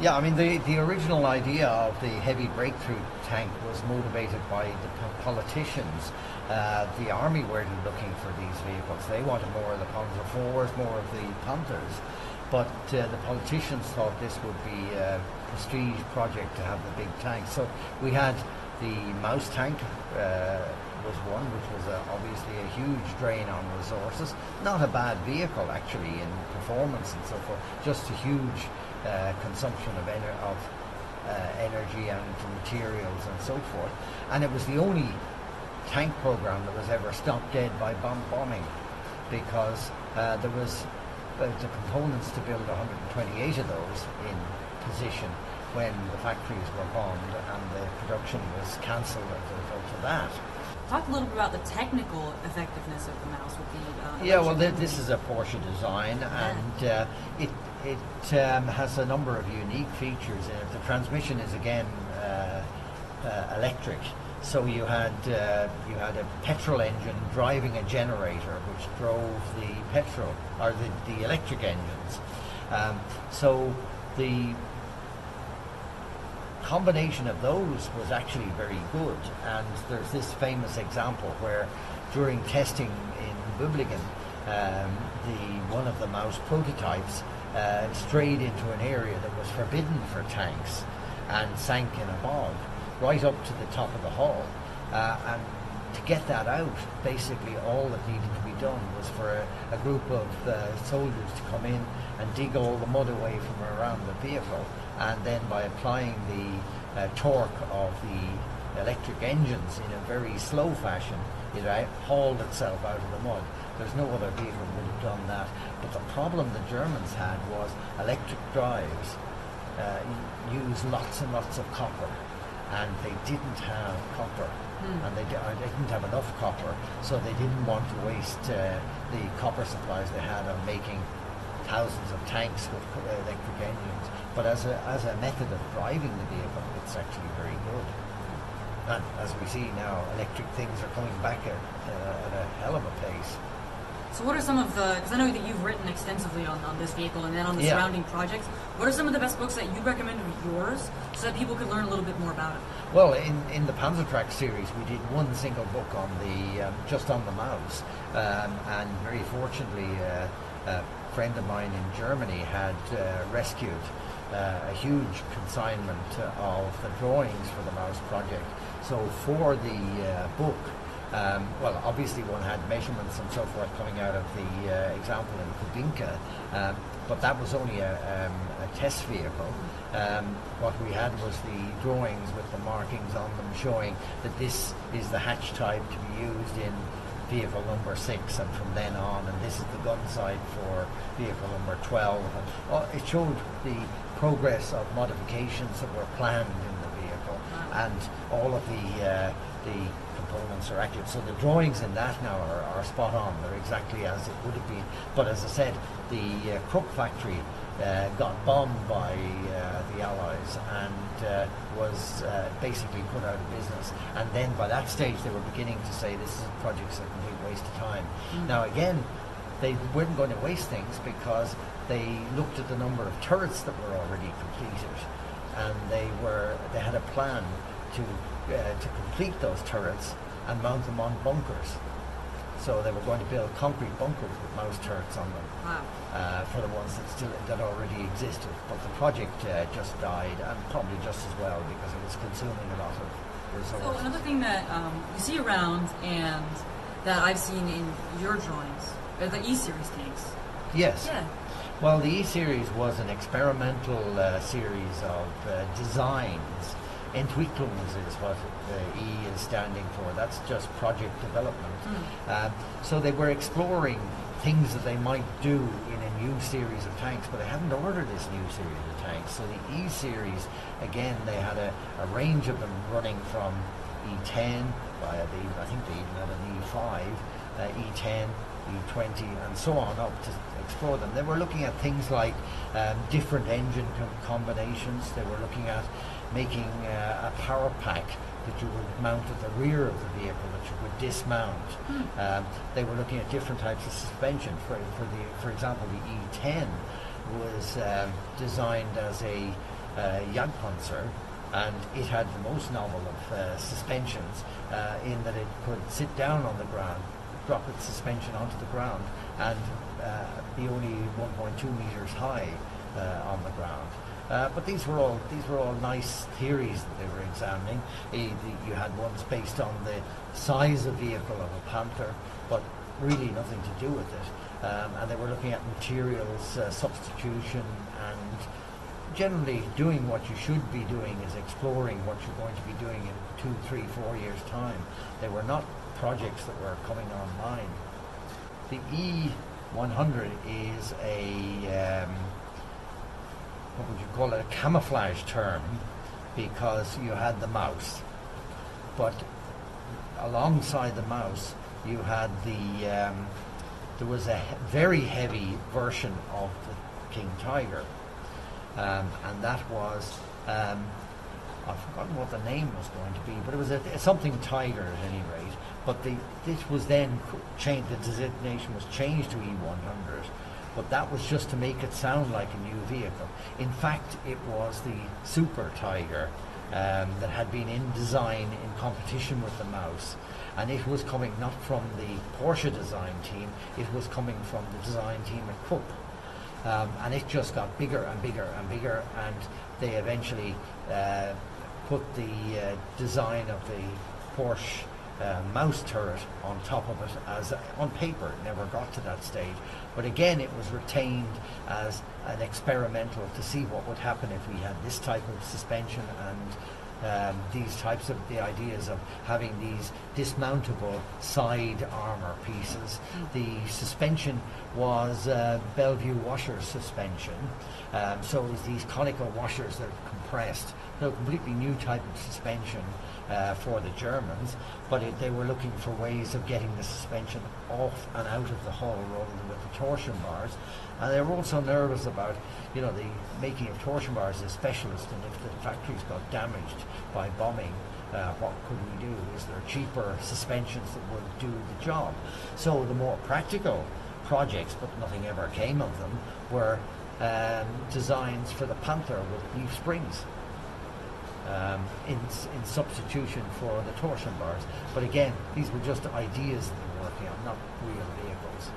Yeah, I mean, the original idea of the heavy breakthrough tank was motivated by the politicians. The army weren't looking for these vehicles. They wanted more of the Panzer IVs, more of the Panthers. But the politicians thought this would be a prestige project to have the big tanks. So we had the MAUS tank was one, which was obviously a huge drain on resources. Not a bad vehicle, actually, in performance and so forth. Just a huge consumption of energy and materials and so forth. And it was the only tank program that was ever stopped dead by bombing, because there was the components to build 128 of those in position when the factories were bombed and the production was cancelled as a result of that. Talk a little bit about the technical effectiveness of the MAUS with the yeah, well, this is a Porsche design, and it has a number of unique features in it. The transmission is again electric, so you had a petrol engine driving a generator which drove the petrol or the electric engines. So the combination of those was actually very good, and there's this famous example where during testing in Wiblingen, one of the MAUS prototypes strayed into an area that was forbidden for tanks and sank in a bog right up to the top of the hull, and to get that out, basically all that needed to be done was for a group of soldiers to come in and dig all the mud away from around the vehicle, and then by applying the torque of the electric engines in a very slow fashion, it hauled itself out of the mud. There's no other vehicle would have done that. But the problem the Germans had was electric drives use lots and lots of copper, and they didn't have copper. And they didn't have enough copper, so they didn't want to waste the copper supplies they had on making thousands of tanks with electric engines. But as a method of driving the vehicle, it's actually very good. And as we see now, electric things are coming back at a hell of a pace. So what are some of the, because I know that you've written extensively on this vehicle and then on the surrounding projects, what are some of the best books that you recommend of yours so that people can learn a little bit more about it? Well, in the PanzerTalks series, we did one single book on the, just on the MAUS, and very fortunately, a friend of mine in Germany had rescued a huge consignment of the drawings for the MAUS project. So for the book, well, obviously one had measurements and so forth coming out of the example in Kubinka, but that was only a test vehicle. What we had was the drawings with the markings on them showing that this is the hatch type to be used in vehicle number 6 and from then on, and this is the gun sight for vehicle number 12. And, it showed the progress of modifications that were planned in the vehicle, and all of the components are accurate. So the drawings in that now are spot on. They're exactly as it would have been. But as I said, the Krupp factory got bombed by the Allies and was basically put out of business. And then by that stage they were beginning to say this is a project's a complete waste of time. Now again, they weren't going to waste things because they looked at the number of turrets that were already completed, and they had a plan to complete those turrets and mount them on bunkers. So they were going to build concrete bunkers with MAUS turrets on them. Wow. For the ones that already existed. But the project just died, and probably just as well, because it was consuming a lot of resources. So another thing that you see around and that I've seen in your drawings are the E-Series tanks. Yes. Yeah. Well, the E-Series was an experimental series of designs. Entwicklungs is what E is standing for. That's just project development. So they were exploring things that they might do in a new series of tanks, but they hadn't ordered this new series of tanks. So the E-Series, again, they had a range of them running from E10, I think they even had an E5, E10, E20, and so on up to explore them. They were looking at things like different engine combinations. They were looking at making a power pack that you would mount at the rear of the vehicle that you would dismount. They were looking at different types of suspension. For example, the E10 was designed as a Jagdpanzer, and it had the most novel of suspensions in that it could sit down on the ground, drop its suspension onto the ground, and be only 1.2 meters high on the ground. But these were all nice theories that they were examining. You had ones based on the size of vehicle of a Panther, but really nothing to do with it. And they were looking at materials substitution, and generally doing what you should be doing is exploring what you're going to be doing in 2, 3, 4 years' time. They were not projects that were coming online. The E100 is a what would you call it, a camouflage term, because you had the MAUS, but alongside the MAUS you had there was a very heavy version of the King Tiger, and that was I've forgotten what the name was going to be, but it was something Tiger at any rate. But this was then changed. The designation was changed to E100. But that was just to make it sound like a new vehicle. In fact, it was the Super Tiger that had been in design in competition with the MAUS, and it was coming not from the Porsche design team, it was coming from the design team at Krupp. And it just got bigger and bigger and bigger, and they eventually put the design of the Porsche MAUS turret on top of it as on paper. It never got to that stage, but again it was retained as an experimental to see what would happen if we had this type of suspension and these types of the ideas of having these dismountable side armor pieces. The suspension was Bellevue washer suspension, so it was these conical washers that compressed. So a completely new type of suspension for the Germans, but they were looking for ways of getting the suspension off and out of the hull rather than with the torsion bars. And they were also nervous about, the making of torsion bars as specialist, and if the factories got damaged by bombing, what could we do? Is there cheaper suspensions that would do the job? So the more practical projects, but nothing ever came of them, were designs for the Panther with leaf springs. In substitution for the torsion bars. But again, these were just ideas that they were working on, not real vehicles.